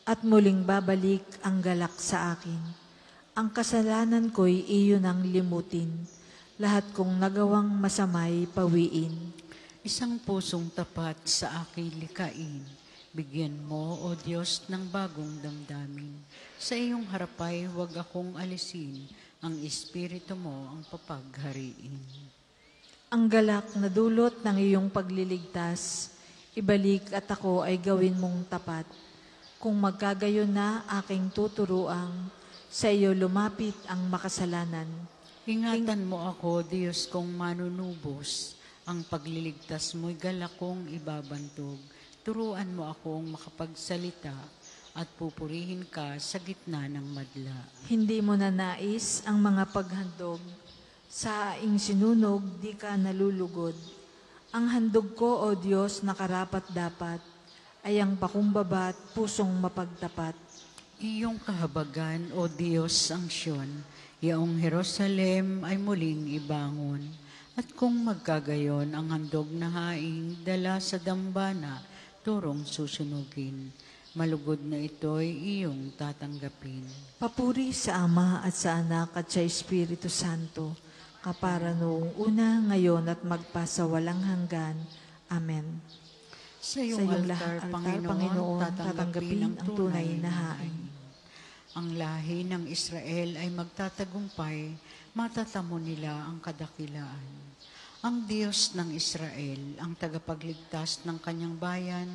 at muling babalik ang galak sa akin. Ang kasalanan ko'y iyo nang limutin, lahat kong nagawang masamay pawiin. Isang pusong tapat sa akin likain, bigyan mo, O Diyos, ng bagong damdamin. Sa iyong harapay huwag akong alisin, ang Espiritu mo ang papaghariin. Ang galak na dulot ng iyong pagliligtas, ibalik at ako ay gawin mong tapat. Kung magkagayon na aking tuturuang, sa iyo lumapit ang makasalanan. Ingatan mo ako, Diyos kong manunubos, ang pagliligtas mo'y galak kong ibabantog. Turuan mo akong makapagsalita at pupurihin ka sa gitna ng madla. Hindi mo na nais ang mga paghandog, sa aing sinunog di ka nalulugod. Ang handog ko, O Diyos, na karapat-dapat, ay ang pakumbaba at pusong mapagtapat. Iyong kahabagan, O Diyos, ang Siyon, yaong Jerusalem ay muling ibangon. At kung magkagayon ang handog na haing dala sa dambana, turong susunugin. Malugod na ito'y iyong tatanggapin. Papuri sa Ama at sa Anak at sa Espiritu Santo, kapara noong una, ngayon at magpasawalang hanggan. Amen. Sa iyong altar, Panginoon, tatanggapin ang tunay na hain. Ang lahi ng Israel ay magtatagumpay, matatamo nila ang kadakilaan. Ang Diyos ng Israel, ang tagapagligtas ng kanyang bayan,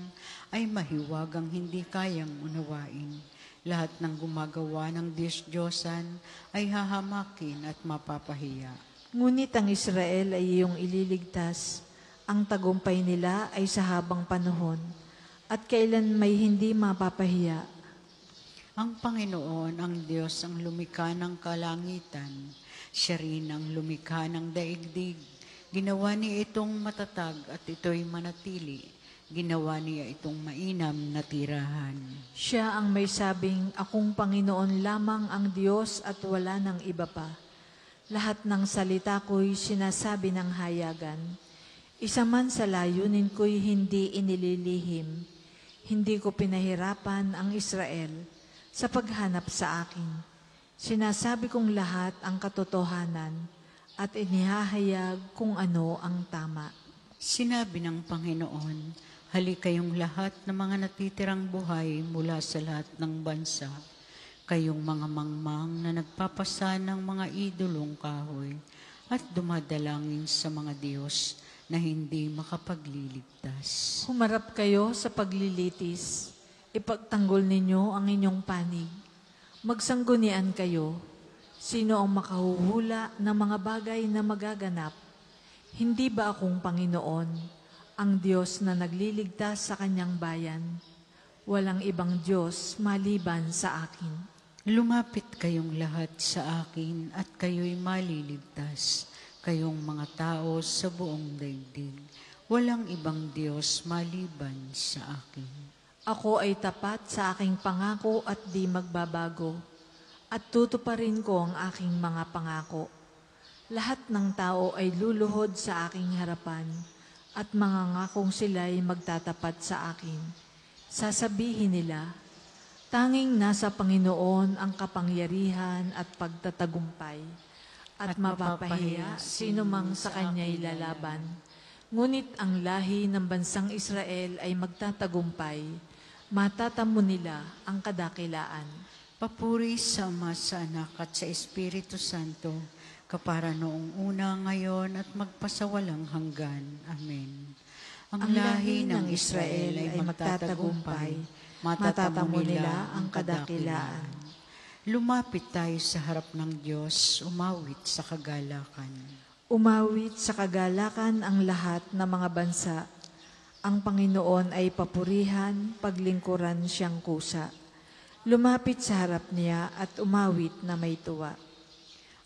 ay mahiwagang hindi kayang unawain. Lahat ng gumagawa ng Diyos-Diyosan ay hahamakin at mapapahiya. Ngunit ang Israel ay iyong ililigtas, ang tagumpay nila ay sa habang panahon, at kailan may hindi mapapahiya. Ang Panginoon, ang Diyos, ang lumikha ng kalangitan, siya rin ang lumikha ng daigdig. Ginawa niya itong matatag at ito'y manatili. Ginawa niya itong mainam na tirahan. Siya ang may sabing, akong Panginoon lamang ang Diyos at wala ng iba pa. Lahat ng salita ko'y sinasabi ng hayagan. Isa man sa layunin ko'y hindi inililihim. Hindi ko pinahirapan ang Israel sa paghanap sa akin. Sinasabi kong lahat ang katotohanan at inihahayag kung ano ang tama. Sinabi ng Panginoon, halik kayong lahat ng mga natitirang buhay mula sa lahat ng bansa, kayong mga mangmang na nagpapasa ng mga idolong kahoy at dumadalangin sa mga Diyos na hindi makapagliligtas. Humarap kayo sa paglilitis, ipagtanggol ninyo ang inyong panig. Magsanggunian kayo. Sino ang makahuhula ng mga bagay na magaganap? Hindi ba akong Panginoon, ang Diyos na nagliligtas sa kanyang bayan? Walang ibang Diyos maliban sa akin. Lumapit kayong lahat sa akin at kayo'y maliligtas, kayong mga tao sa buong daigdig. Walang ibang Diyos maliban sa akin. Ako ay tapat sa aking pangako at di magbabago, at tutuparin ko ang aking mga pangako. Lahat ng tao ay luluhod sa aking harapan, at mangangakong sila'y magtatapat sa akin. Sasabihin nila, tanging nasa Panginoon ang kapangyarihan at pagtatagumpay, at mapapahiya sino mang sa kanya'y lalaban. Ngunit ang lahi ng bansang Israel ay magtatagumpay, matatamo nila ang kadakilaan. Papuri sa Ama, sa Anak at sa Espiritu Santo, kapara noong una, ngayon at magpasawalang hanggan. Amen. Ang lahi ng Israel ay magtatagumpay, matatamo nila ang kadakilaan. Lumapit tayo sa harap ng Diyos, umawit sa kagalakan. Umawit sa kagalakan ang lahat ng mga bansa. Ang Panginoon ay papurihan, paglingkuran siyang kusa. Lumapit sa harap niya at umawit na may tuwa.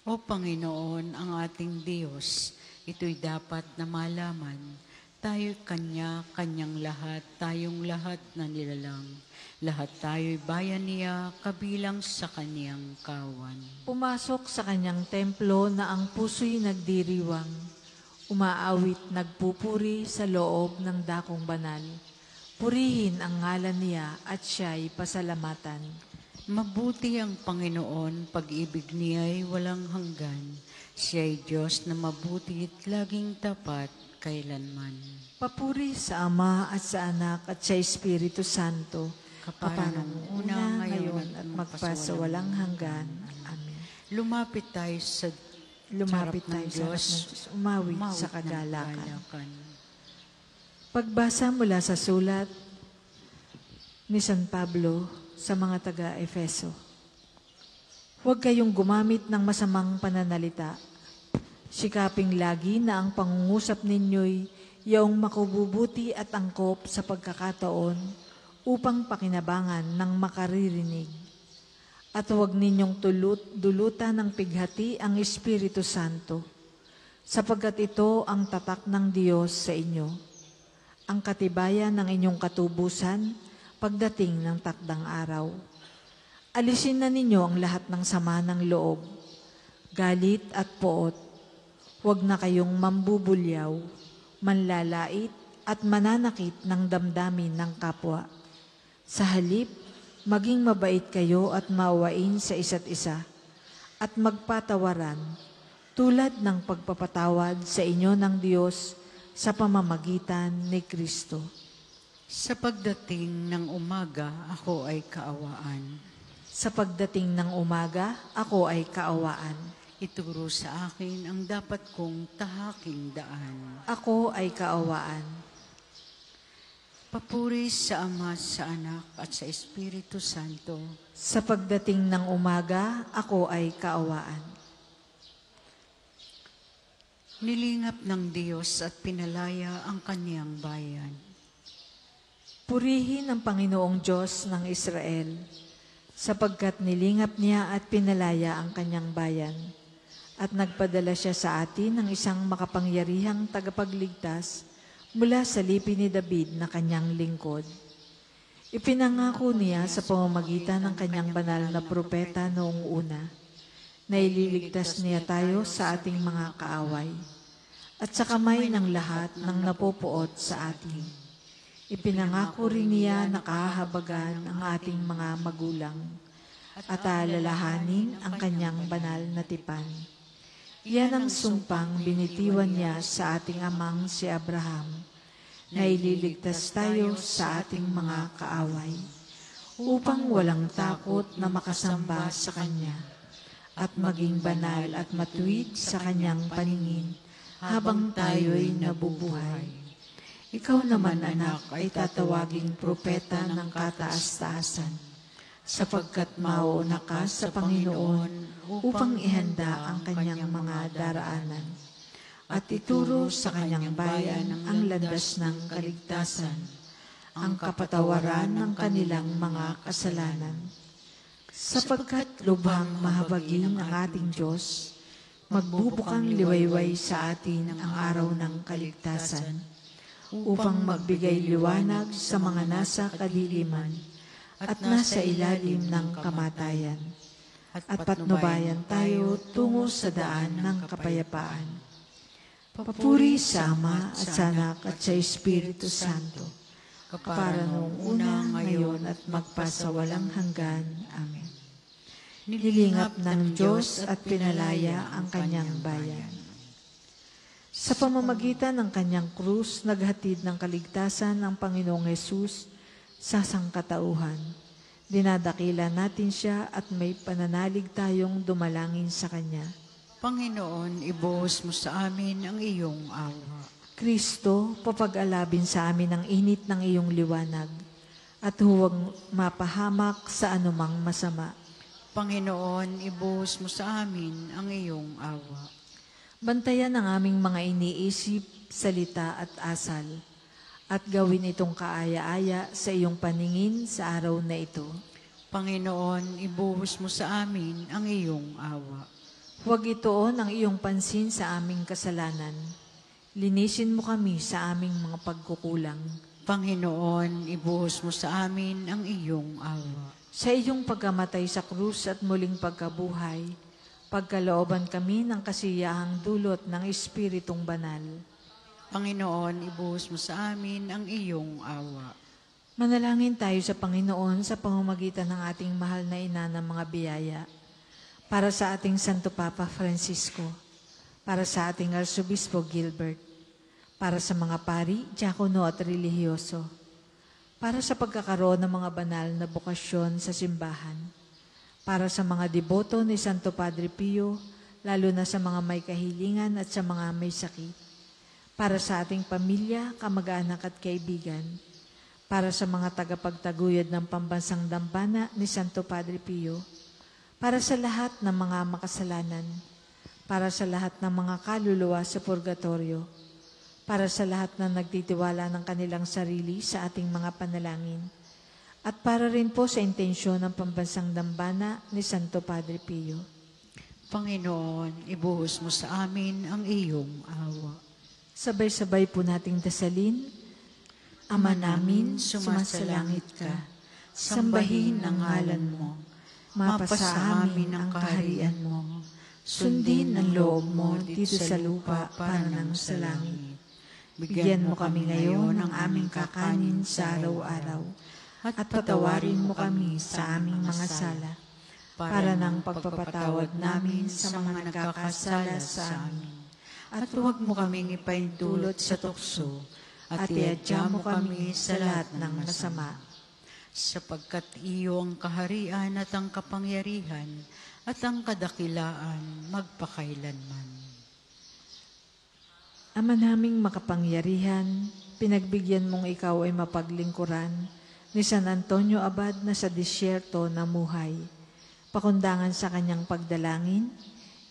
O Panginoon, ang ating Diyos, ito'y dapat na malaman. Tayo kanyang lahat, tayong lahat na nilalang. Lahat tayo'y bayan niya, kabilang sa kanyang kawan. Pumasok sa kanyang templo na ang puso'y nagdiriwang. Umaawit, nagpupuri sa loob ng dakong banal. Purihin ang ngalan niya at siya'y pasalamatan. Mabuti ang Panginoon, pag-ibig niya'y walang hanggan. Siya'y Diyos na mabuti at laging tapat kailanman. Papuri sa Ama at sa Anak at sa Espiritu Santo, kaparang una, ngayon at magpasawalang hanggan. Amen. Lumapit tayo sa Lumapit harap ng tayo sa harap Diyos, ng Diyos, umawit sa ng kagalakan. Pagbasa mula sa sulat ni San Pablo sa mga taga-Efeso. Huwag kayong gumamit ng masamang pananalita. Sikaping lagi na ang pangungusap ninyo'y yaong makububuti at angkop sa pagkakataon upang pakinabangan ng makaririnig. At huwag ninyong dulutan ng pighati ang Espiritu Santo, sapagkat ito ang tatak ng Diyos sa inyo, ang katibayan ng inyong katubusan pagdating ng takdang araw. Alisin na ninyo ang lahat ng sama ng loob, galit at poot. Huwag na kayong mambubulyaw, manlalait at mananakit ng damdamin ng kapwa. Sa halip, maging mabait kayo at maawain sa isa't isa at magpatawaran tulad ng pagpapatawad sa inyo ng Diyos sa pamamagitan ni Kristo. Sa pagdating ng umaga, ako ay kaawaan. Sa pagdating ng umaga, ako ay kaawaan. Ituro sa akin ang dapat kong tahaking daan. Ako ay kaawaan. Papuri sa Ama, sa Anak, at sa Espiritu Santo. Sa pagdating ng umaga, ako ay kaawaan. Nilingap ng Diyos at pinalaya ang kaniyang bayan. Purihin ang Panginoong Diyos ng Israel, sapagkat nilingap niya at pinalaya ang kanyang bayan, at nagpadala siya sa atin ng isang makapangyarihang tagapagligtas mula sa lipi ni David na kanyang lingkod. Ipinangako niya sa pamamagitan ng kanyang banal na propeta noong una, na ililigtas niya tayo sa ating mga kaaway, at sa kamay ng lahat ng napopuot sa atin. Ipinangako rin niya na kahahabagan ang ating mga magulang, at alalahanin ang kanyang banal na tipan. Iyan ang sumpang binitiwan niya sa ating amang si Abraham, na ililigtas tayo sa ating mga kaaway, upang walang takot na makasamba sa Kanya, at maging banal at matuwid sa Kanyang paningin habang tayo'y nabubuhay. Ikaw naman, anak, ay tatawaging propeta ng kataas-taasan, sapagkat mauuna ka sa Panginoon upang ihanda ang kanyang mga daraanan at ituro sa kanyang bayan ang landas ng kaligtasan, ang kapatawaran ng kanilang mga kasalanan. Sapagkat lubhang mahabagin ang ating Diyos, magbubukang liwayway sa atin ang araw ng kaligtasan, upang magbigay liwanag sa mga nasa kadiliman at nasa ilalim ng kamatayan, at patnubayan tayo tungo sa daan ng kapayapaan. Papuri sa Ama at sa Anak at sa Espiritu Santo, kapara noong una, ngayon at magpasawalang hanggan. Amen. Nilingap ng Diyos at pinalaya ang kanyang bayan. Sa pamamagitan ng kanyang krus, naghatid ng kaligtasan ng Panginoong Hesus sa sangkatauhan. Dinadakila natin siya at may pananalig tayong dumalangin sa Kanya. Panginoon, ibuhos mo sa amin ang iyong awa. Kristo, papag-alabin sa amin ang init ng iyong liwanag at huwag mapahamak sa anumang masama. Panginoon, ibuhos mo sa amin ang iyong awa. Bantayan ang aming mga iniisip, salita at asal, at gawin itong kaaya-aya sa iyong paningin sa araw na ito. Panginoon, ibuhos mo sa amin ang iyong awa. Huwag ituon ang iyong pansin sa aming kasalanan. Linisin mo kami sa aming mga pagkukulang. Panginoon, ibuhos mo sa amin ang iyong awa. Sa iyong pagkamatay sa krus at muling pagkabuhay, pagkalooban kami ng kasiyahang dulot ng Espiritong Banal. Panginoon, ibuhos mo sa amin ang iyong awa. Manalangin tayo sa Panginoon sa pamamagitan ng ating mahal na ina ng mga biyaya. Para sa ating Santo Papa Francisco, para sa ating Arsobispo Gilbert, para sa mga pari, diakono at relihiyoso, para sa pagkakaroon ng mga banal na bokasyon sa simbahan, para sa mga deboto ni Santo Padre Pio, lalo na sa mga may kahilingan at sa mga may sakit, para sa ating pamilya, kamag-anak at kaibigan, para sa mga tagapagtaguyod ng pambansang dambana ni Santo Padre Pio, para sa lahat ng mga makasalanan, para sa lahat ng mga kaluluwa sa purgatorio, para sa lahat na nagtitiwala ng kanilang sarili sa ating mga panalangin, at para rin po sa intensyon ng pambansang dambana ni Santo Padre Pio. Panginoon, ibuhos mo sa amin ang iyong awa. Sabay-sabay po nating dasalin. Ama namin, sumasalangit ka. Sambahin ang ngalan mo. Mapasa amin ang kaharian mo. Sundin ang loob mo dito sa lupa para ng sa langit. Bigyan mo kami ngayon ng aming kakanin sa araw-araw at patawarin mo kami sa aming mga sala para ng pagpapatawad namin sa mga nagkakasala sa amin. At huwag mo kaming ipaintulot sa tukso at iadya mo kami sa lahat ng masama. Sapagkat iyo ang kaharian at ang kapangyarihan at ang kadakilaan magpakailanman. Ama naming makapangyarihan, pinagbigyan mong ikaw ay mapaglingkuran ni San Antonio Abad na sa disyerto namuhay. Pakundangan sa kanyang pagdalangin,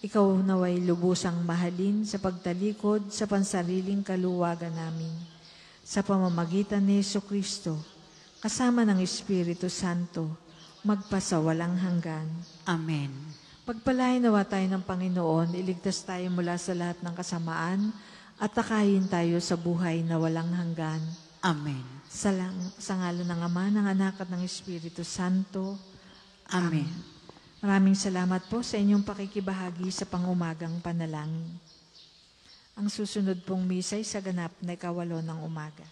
ikaw naway lubusang mahalin sa pagtalikod sa pansariling kaluwagan namin. Sa pamamagitan ni Jesucristo, kasama ng Espiritu Santo, magpasawalang hanggan. Amen. Pagpalain nawa tayo ng Panginoon, iligtas tayo mula sa lahat ng kasamaan at takayin tayo sa buhay na walang hanggan. Amen. Sa ngalan ng Ama, ng Anak at ng Espiritu Santo. Amen. Maraming salamat po sa inyong pakikibahagi sa pangumagang panalangin. Ang susunod pong misay sa ganap na 8 ng umaga.